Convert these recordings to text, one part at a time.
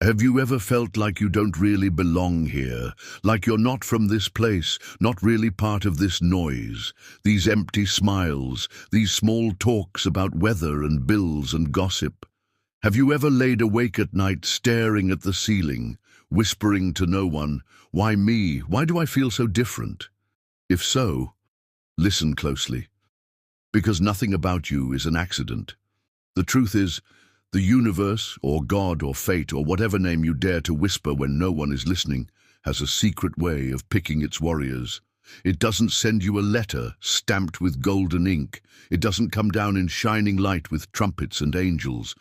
Have you ever felt like you don't really belong here? Like you're not from this place, not really part of this noise? These empty smiles, these small talks about weather and bills and gossip? Have you ever laid awake at night staring at the ceiling, whispering to no one, "Why me? Why do I feel so different?" If so, listen closely, because nothing about you is an accident. The truth is, the universe, or God, or fate, or whatever name you dare to whisper when no one is listening, has a secret way of picking its warriors. It doesn't send you a letter stamped with golden ink. It doesn't come down in shining light with trumpets and angels.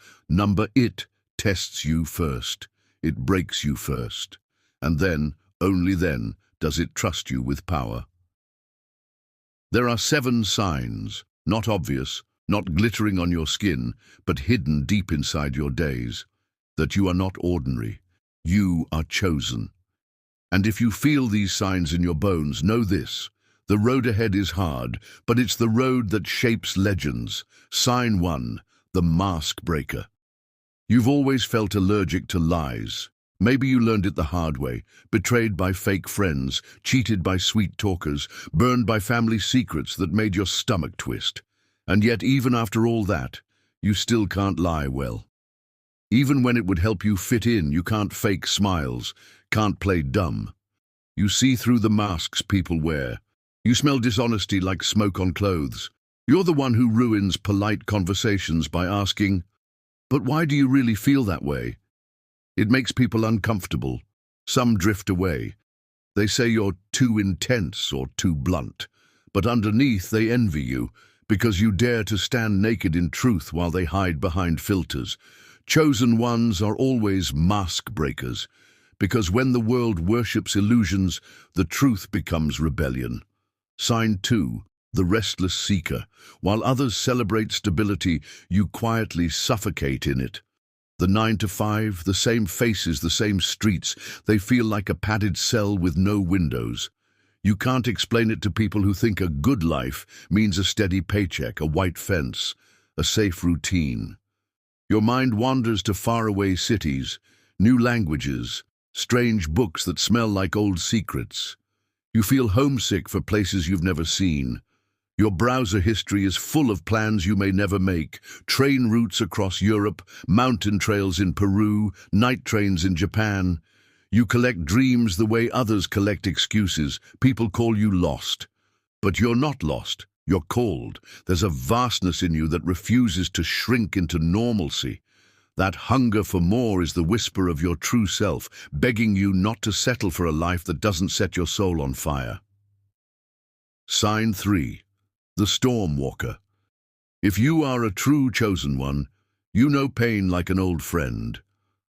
It tests you first. It breaks you first. And then, only then, does it trust you with power. There are 7 signs, not obvious, not glittering on your skin, but hidden deep inside your days, that you are not ordinary. You are chosen. And if you feel these signs in your bones, know this: the road ahead is hard, but it's the road that shapes legends. Sign 1, the mask breaker. You've always felt allergic to lies. Maybe you learned it the hard way, betrayed by fake friends, cheated by sweet talkers, burned by family secrets that made your stomach twist. And yet, even after all that, you still can't lie well. Even when it would help you fit in, you can't fake smiles, can't play dumb. You see through the masks people wear. You smell dishonesty like smoke on clothes. You're the one who ruins polite conversations by asking, "But why do you really feel that way?" It makes people uncomfortable. Some drift away. They say you're too intense or too blunt. But underneath, they envy you, because you dare to stand naked in truth while they hide behind filters. Chosen ones are always mask breakers, because when the world worships illusions, the truth becomes rebellion. Sign 2, the restless seeker. While others celebrate stability, you quietly suffocate in it. The 9 to 5, the same faces, the same streets, they feel like a padded cell with no windows. You can't explain it to people who think a good life means a steady paycheck, a white fence, a safe routine. Your mind wanders to faraway cities, new languages, strange books that smell like old secrets. You feel homesick for places you've never seen. Your browser history is full of plans you may never make, train routes across Europe, mountain trails in Peru, night trains in Japan. You collect dreams the way others collect excuses. People call you lost. But you're not lost. You're called. There's a vastness in you that refuses to shrink into normalcy. That hunger for more is the whisper of your true self, begging you not to settle for a life that doesn't set your soul on fire. Sign 3, the storm walker. If you are a true chosen one, you know pain like an old friend.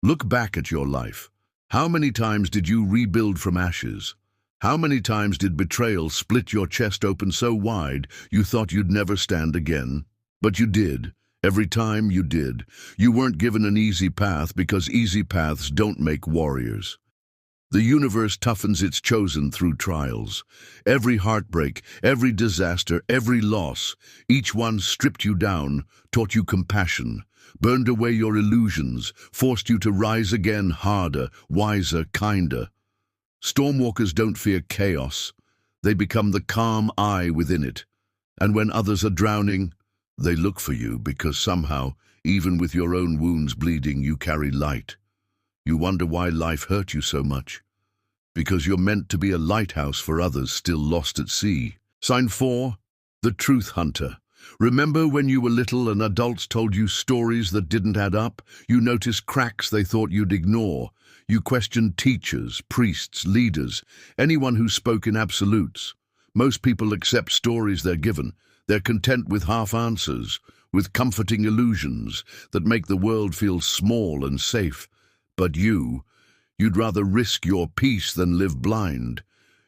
Look back at your life. How many times did you rebuild from ashes? How many times did betrayal split your chest open so wide you thought you'd never stand again? But you did. Every time you did. You weren't given an easy path because easy paths don't make warriors. The universe toughens its chosen through trials. Every heartbreak, every disaster, every loss, each one stripped you down, taught you compassion, burned away your illusions, forced you to rise again harder, wiser, kinder. Stormwalkers don't fear chaos. They become the calm eye within it. And when others are drowning, they look for you because somehow, even with your own wounds bleeding, you carry light. You wonder why life hurt you so much. Because you're meant to be a lighthouse for others still lost at sea. Sign 4, the truth hunter. Remember when you were little and adults told you stories that didn't add up? You noticed cracks they thought you'd ignore. You questioned teachers, priests, leaders, anyone who spoke in absolutes. Most people accept stories they're given. They're content with half answers, with comforting illusions that make the world feel small and safe. But you'd rather risk your peace than live blind.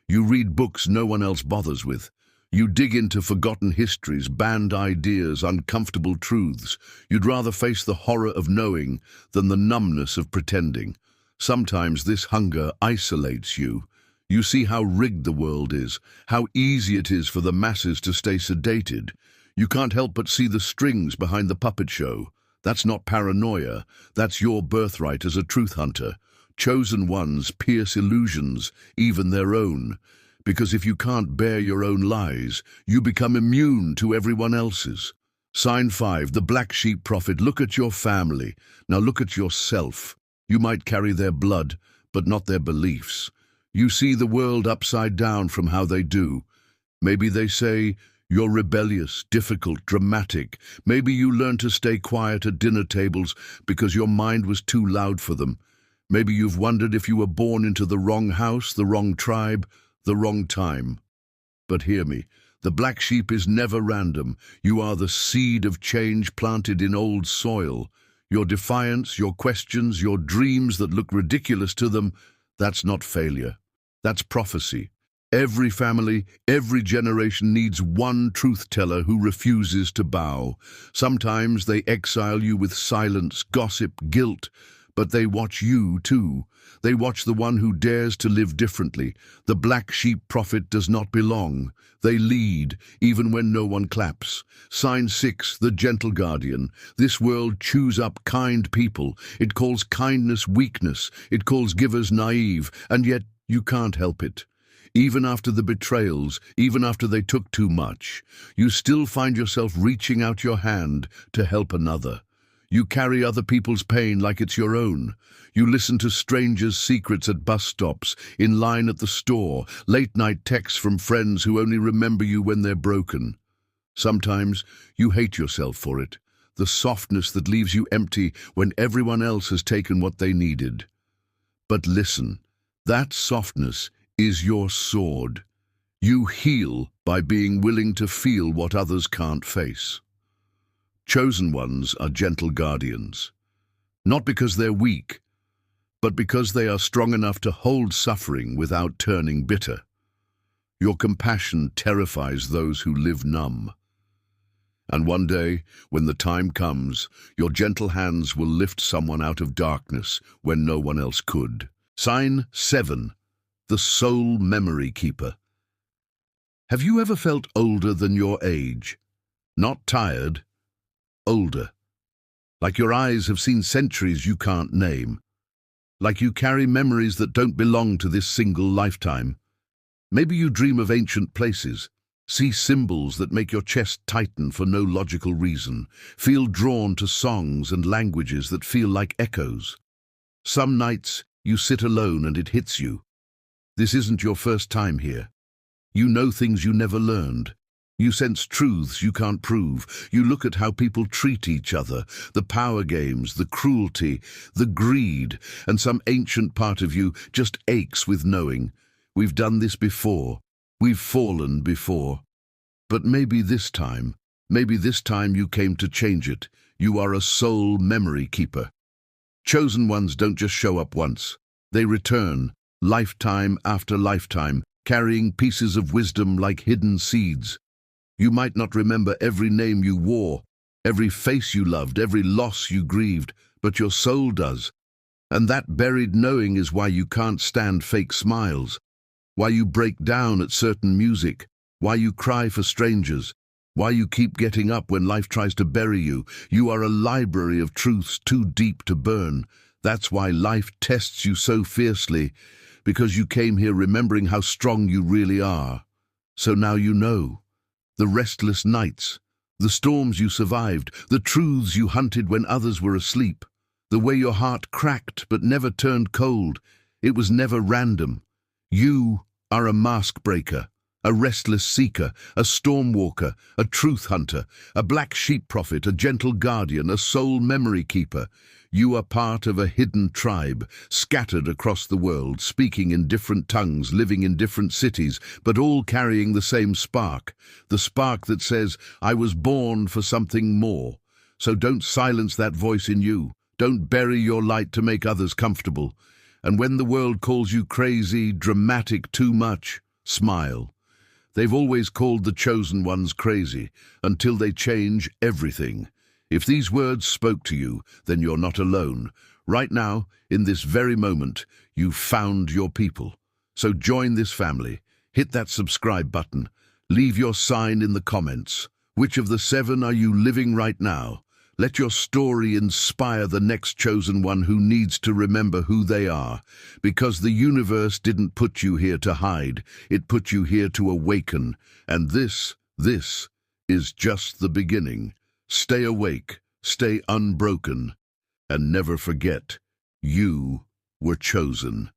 You read books no one else bothers with. You dig into forgotten histories, banned ideas, uncomfortable truths. You'd rather face the horror of knowing than the numbness of pretending. Sometimes this hunger isolates you. You see how rigged the world is, how easy it is for the masses to stay sedated. You can't help but see the strings behind the puppet show, That's not paranoia. That's your birthright as a truth hunter. Chosen ones pierce illusions, even their own. Because if you can't bear your own lies, you become immune to everyone else's. Sign 5, the black sheep prophet. Look at your family. Now look at yourself. You might carry their blood, but not their beliefs. You see the world upside down from how they do. Maybe they say, you're rebellious, difficult, dramatic. Maybe you learn to stay quiet at dinner tables because your mind was too loud for them. Maybe you've wondered if you were born into the wrong house, the wrong tribe, the wrong time. But hear me, the black sheep is never random. You are the seed of change planted in old soil. Your defiance, your questions, your dreams that look ridiculous to them, that's not failure. That's prophecy. Every family, every generation needs one truth-teller who refuses to bow. Sometimes they exile you with silence, gossip, guilt, but they watch you too. They watch the one who dares to live differently. The black sheep prophet does not belong. They lead, even when no one claps. Sign 6, the gentle guardian. This world chews up kind people. It calls kindness weakness. It calls givers naive, and yet you can't help it. Even after the betrayals, even after they took too much, you still find yourself reaching out your hand to help another. You carry other people's pain like it's your own. You listen to strangers' secrets at bus stops, in line at the store, late-night texts from friends who only remember you when they're broken. Sometimes you hate yourself for it, the softness that leaves you empty when everyone else has taken what they needed. But listen, that softness is your sword. You heal by being willing to feel what others can't face. Chosen ones are gentle guardians, not because they're weak, but because they are strong enough to hold suffering without turning bitter. Your compassion terrifies those who live numb. And one day, when the time comes, your gentle hands will lift someone out of darkness when no one else could. Sign 7. The Soul Memory Keeper. Have you ever felt older than your age? Not tired, older. Like your eyes have seen centuries you can't name. Like you carry memories that don't belong to this single lifetime. Maybe you dream of ancient places, see symbols that make your chest tighten for no logical reason, feel drawn to songs and languages that feel like echoes. Some nights you sit alone and it hits you. This isn't your first time here. You know things you never learned. You sense truths you can't prove. You look at how people treat each other, the power games, the cruelty, the greed, and some ancient part of you just aches with knowing, we've done this before, we've fallen before. But maybe this time you came to change it. You are a soul memory keeper. Chosen ones don't just show up once. They return, lifetime after lifetime, carrying pieces of wisdom like hidden seeds. You might not remember every name you wore, every face you loved, every loss you grieved, but your soul does. And that buried knowing is why you can't stand fake smiles, why you break down at certain music, why you cry for strangers, why you keep getting up when life tries to bury you. You are a library of truths too deep to burn. That's why life tests you so fiercely, because you came here remembering how strong you really are. So now you know. The restless nights, the storms you survived, the truths you hunted when others were asleep, the way your heart cracked but never turned cold. It was never random. You are a mask breaker, a restless seeker, a storm walker, a truth hunter, a black sheep prophet, a gentle guardian, a soul memory keeper. You are part of a hidden tribe, scattered across the world, speaking in different tongues, living in different cities, but all carrying the same spark, the spark that says, I was born for something more. So don't silence that voice in you. Don't bury your light to make others comfortable. And when the world calls you crazy, dramatic, too much, smile. They've always called the chosen ones crazy, until they change everything. If these words spoke to you, then you're not alone. Right now, in this very moment, you've found your people. So join this family. Hit that subscribe button. Leave your sign in the comments. Which of the 7 are you living right now? Let your story inspire the next chosen one who needs to remember who they are, because the universe didn't put you here to hide, it put you here to awaken, and this is just the beginning. Stay awake, stay unbroken, and never forget, you were chosen.